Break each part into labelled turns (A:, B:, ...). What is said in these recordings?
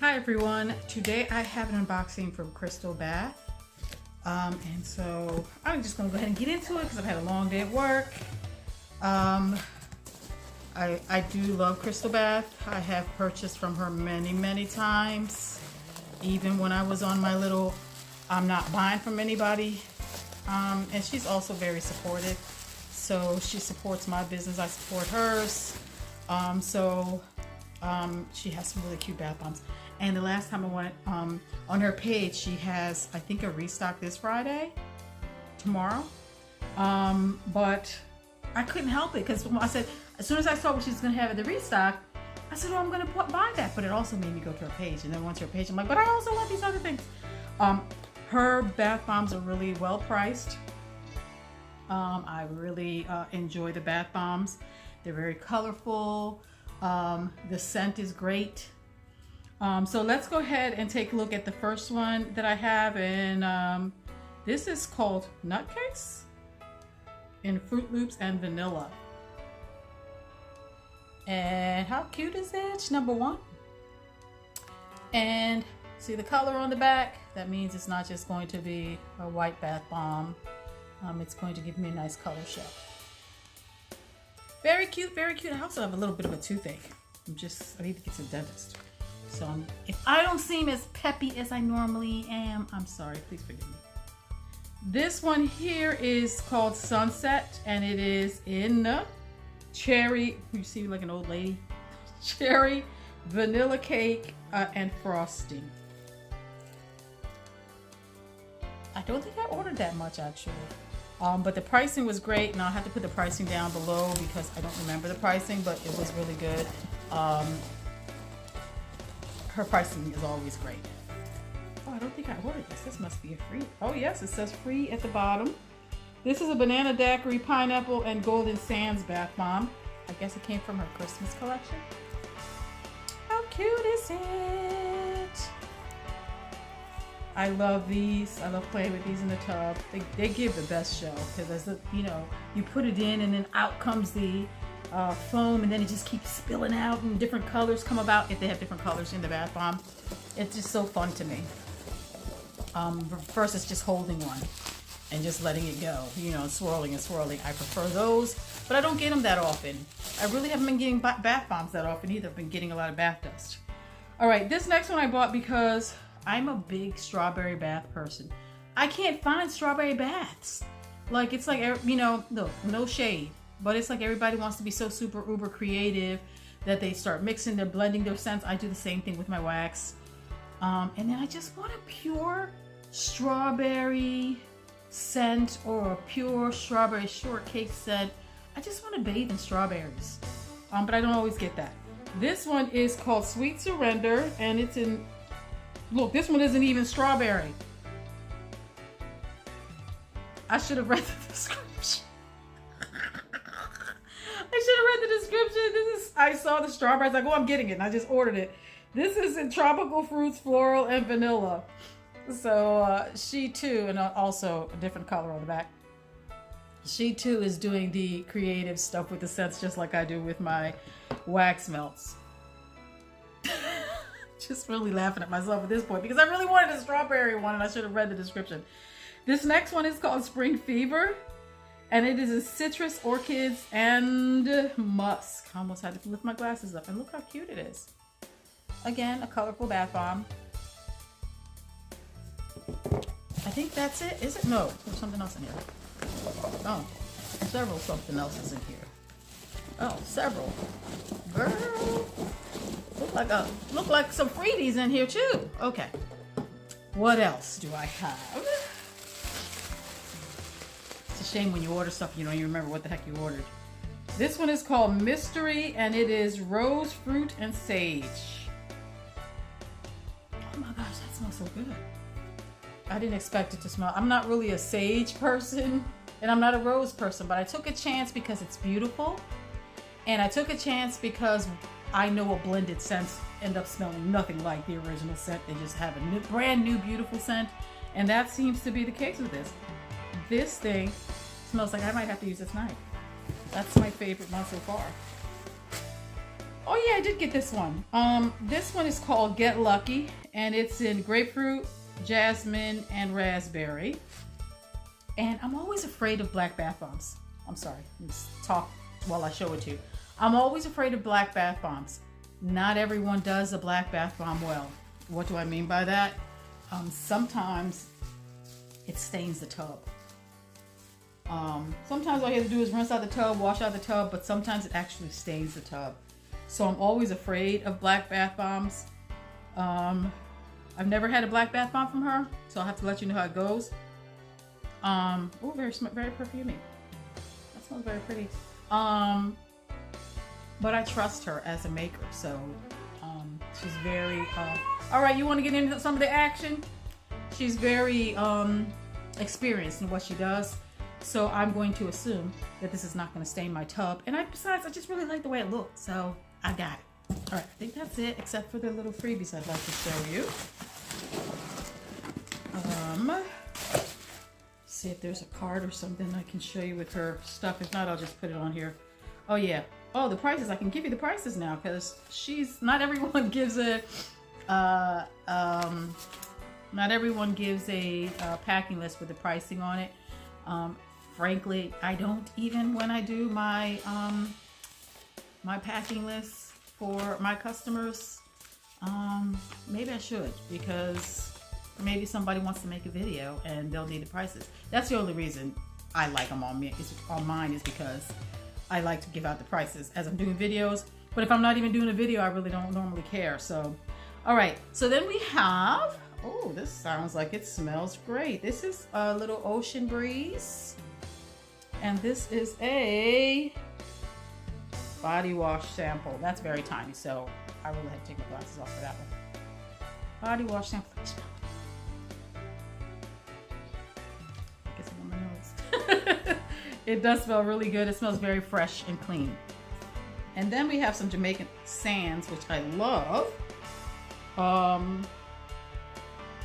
A: Hi everyone, today I have an unboxing from Krystal Bath. And so I'm just gonna go ahead and get into it because I've had a long day at work. I do love Krystal Bath. I have purchased from her many times. Even when I was on my little, I'm not buying from anybody. And she's also very supportive. So she supports my business, I support hers. She has some really cute bath bombs. And the last time I went on her page, she has, I think, a restock this Friday, tomorrow. But I couldn't help it because I said, as soon as I saw what she's gonna have at the restock, I said, oh, I'm gonna buy that. But it also made me go to her page. And then once her page, I'm like, but I also want these other things. Her bath bombs are really well priced. I really enjoy the bath bombs. They're very colorful. The scent is great. So let's go ahead and take a look at the first one that I have. And this is called Nutcakes in Fruit Loops and Vanilla. And how cute is it? Number one. And see the color on the back? That means it's not just going to be a white bath bomb. It's going to give me a nice color show. Very cute, very cute. I also have a little bit of a toothache. I need to get to the dentist. So if I don't seem as peppy as I normally am, I'm sorry, please forgive me. This one here is called Sunset, and it is in cherry, you see like an old lady, cherry, vanilla cake, and frosting. I don't think I ordered that much actually. But the pricing was great, and I'll have to put the pricing down below because I don't remember the pricing, but it was really good. Her pricing is always great. Oh, I don't think I ordered this. This must be a free. Oh yes, it says free at the bottom. This is a banana daiquiri, pineapple, and golden sands bath bomb. I guess it came from her Christmas collection. How cute is it? I love these. I love playing with these in the tub. They give the best show because you put it in and then out comes the foam, and then it just keeps spilling out and different colors come about if they have different colors in the bath bomb. It's just so fun to me. Versus just holding one and just letting it go, swirling and swirling. I prefer those, but I don't get them that often. I really haven't been getting bath bombs that often either. I've been getting a lot of bath dust. All right, this next one I bought because I'm a big strawberry bath person. I can't find strawberry baths. Like, it's like, look, no shade, but it's like everybody wants to be so super uber creative that they start mixing, they're blending their scents. I do the same thing with my wax. And then I just want a pure strawberry scent or a pure strawberry shortcake scent. I just want to bathe in strawberries. But I don't always get that. This one is called Sweet Surrender, and it's in, look, this one isn't even strawberry. I should have read the description. I saw the strawberries, like, oh, I'm getting it, and I just ordered it. This is in tropical fruits, floral, and vanilla. So she too, and also a different color on the back. She too is doing the creative stuff with the scents, just like I do with my wax melts. Just really laughing at myself at this point because I really wanted a strawberry one and I should have read the description. This next one is called Spring Fever, and it is a citrus, orchids, and musk. I almost had to lift my glasses up, and look how cute it is. Again, a colorful bath bomb. I think that's it. Is it? No, there's something else in here. Oh, several something else is in here. Oh, several. Girl. Look like some freebies in here too. Okay. What else do I have? It's a shame when you order stuff you don't even remember what the heck you ordered. This one is called Mystery, and it is rose, fruit, and sage. Oh my gosh, that smells so good. I didn't expect it to smell. I'm not really a sage person, and I'm not a rose person, but I took a chance because it's beautiful. And I took a chance because I know a blended scents end up smelling nothing like the original scent. They just have a brand new, beautiful scent. And that seems to be the case with this. This thing smells like I might have to use this tonight. That's my favorite one so far. Oh yeah, I did get this one. This one is called Get Lucky, and it's in grapefruit, jasmine, and raspberry. And I'm always afraid of black bath bombs. I'm sorry, let's talk while I show it to you. I'm always afraid of black bath bombs. Not everyone does a black bath bomb well. What do I mean by that? Sometimes it stains the tub. Sometimes all you have to do is rinse out the tub, wash out the tub, but sometimes it actually stains the tub. So I'm always afraid of black bath bombs. I've never had a black bath bomb from her, so I'll have to let you know how it goes. Oh, very perfumey. That smells very pretty. But I trust her as a maker, so she's very. All right, you want to get into some of the action? She's very experienced in what she does, so I'm going to assume that this is not going to stain my tub. And besides, I just really like the way it looks, so I got it. All right, I think that's it, except for the little freebies I'd like to show you. See if there's a card or something I can show you with her stuff. If not, I'll just put it on here. Oh yeah. Oh, the prices. I can give you the prices now because not everyone gives a not everyone gives a packing list with the pricing on it. Frankly, I don't even when I do my my packing list for my customers. Maybe I should, because maybe somebody wants to make a video and they'll need the prices. That's the only reason I like them on mine is because I like to give out the prices as I'm doing videos. But if I'm not even doing a video, I really don't normally care. So, all right. So then we have, oh, this sounds like it smells great. This is a little Ocean Breeze. And this is a body wash sample. That's very tiny, so I really had to take my glasses off for that one. Body wash sample. On my nose. It does smell really good. It smells very fresh and clean. And then we have some Jamaican sands, which I love.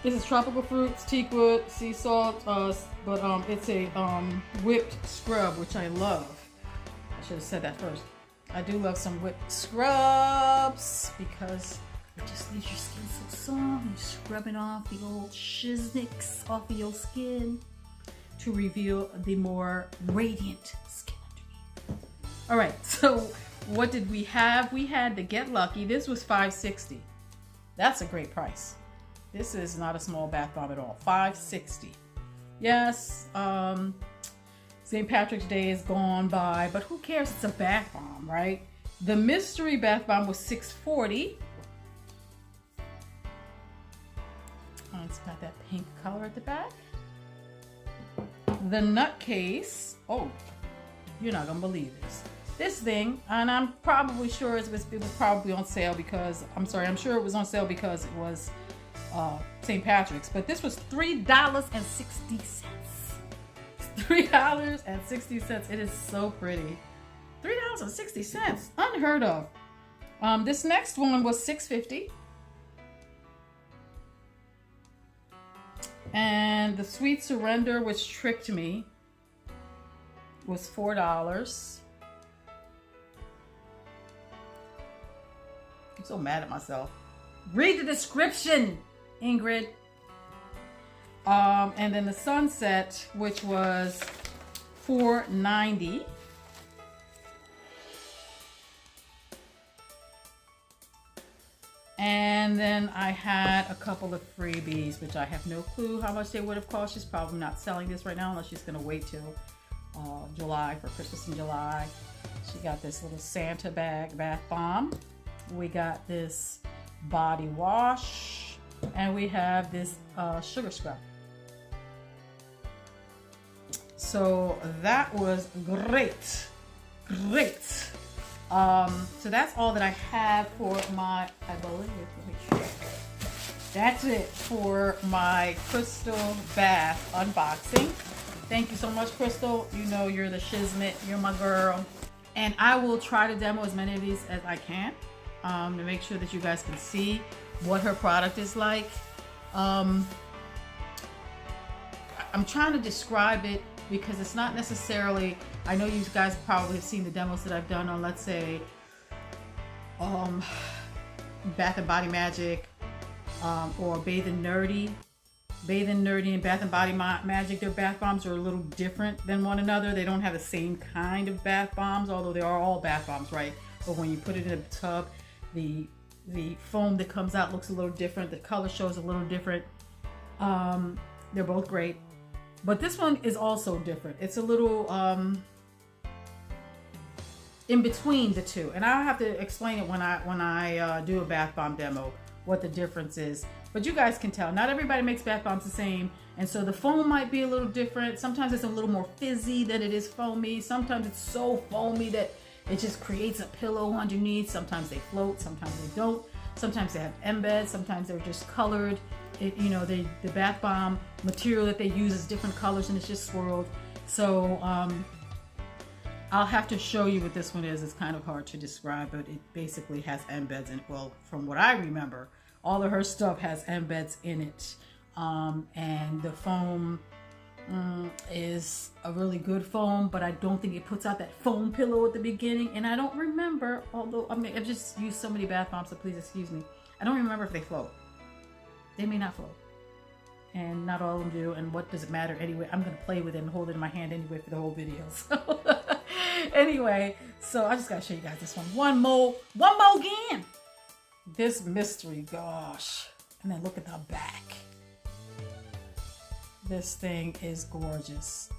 A: This is tropical fruits, teakwood, sea salt, but it's a whipped scrub, which I love. I should have said that first. I do love some whipped scrubs because it just leaves your skin so soft. You're scrubbing off the old shiznicks off of your skin to reveal the more radiant skin underneath. All right, so what did we have? We had the Get Lucky. This was $5.60. That's a great price. This is not a small bath bomb at all. $5.60. Yes, St. Patrick's Day is gone by, but who cares? It's a bath bomb, right? The mystery bath bomb was $6.40. Oh, it's got that pink color at the back. The nutcase, oh, you're not gonna believe this. This thing, and I'm probably sure it was probably on sale because, I'm sure it was on sale because it was St. Patrick's, but this was $3.60. $3.60. It is so pretty. $3.60, unheard of. This next one was $6.50. And the Sweet Surrender, which tricked me, was $4. I'm so mad at myself. Read the description, Ingrid. And then the Sunset, which was $4.90. And then I had a couple of freebies, which I have no clue how much they would have cost. She's probably not selling this right now unless she's going to wait till July, for Christmas in July. She got this little Santa bag bath bomb. We got this body wash. And we have this sugar scrub. So that was great. Great. So that's all that I have for my, I believe, let me check. That's it for my Krystal bath unboxing. Thank you so much, Krystal. You know you're the shiznit. You're my girl. And I will try to demo as many of these as I can to make sure that you guys can see what her product is like. I'm trying to describe it because it's not necessarily, I know you guys probably have seen the demos that I've done on, let's say, Bath and Body Magic, or Bathe and Nerdy. Bathe and Nerdy and Bath and Body Magic, their bath bombs are a little different than one another. They don't have the same kind of bath bombs, although they are all bath bombs, right? But when you put it in a tub, the foam that comes out looks a little different. The color shows a little different. They're both great. But this one is also different. It's a little in between the two. And I'll have to explain it when I do a bath bomb demo, what the difference is. But you guys can tell, not everybody makes bath bombs the same. And so the foam might be a little different. Sometimes it's a little more fizzy than it is foamy. Sometimes it's so foamy that it just creates a pillow underneath. Sometimes they float, sometimes they don't. Sometimes they have embeds, sometimes they're just colored. The bath bomb material that they use is different colors and it's just swirled. So I'll have to show you what this one is. It's kind of hard to describe, but it basically has embeds in it. Well, from what I remember, all of her stuff has embeds in it. And the foam is a really good foam, but I don't think it puts out that foam pillow at the beginning. And I don't remember, although I've just used so many bath bombs, so please excuse me. I don't remember if they float. They may not float. And not all of them do. And what does it matter anyway? I'm going to play with it and hold it in my hand anyway for the whole video. So anyway, so I just got to show you guys this one. One more again. This mystery, gosh. And then look at the back. This thing is gorgeous.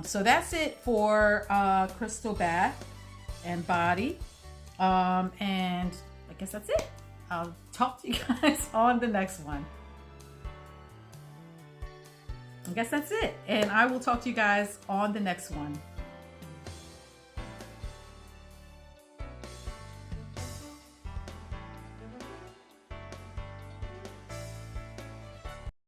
A: So that's it for Krystal Bath and Body. And I guess that's it. I'll talk to you guys on the next one. I guess that's it. And I will talk to you guys on the next one.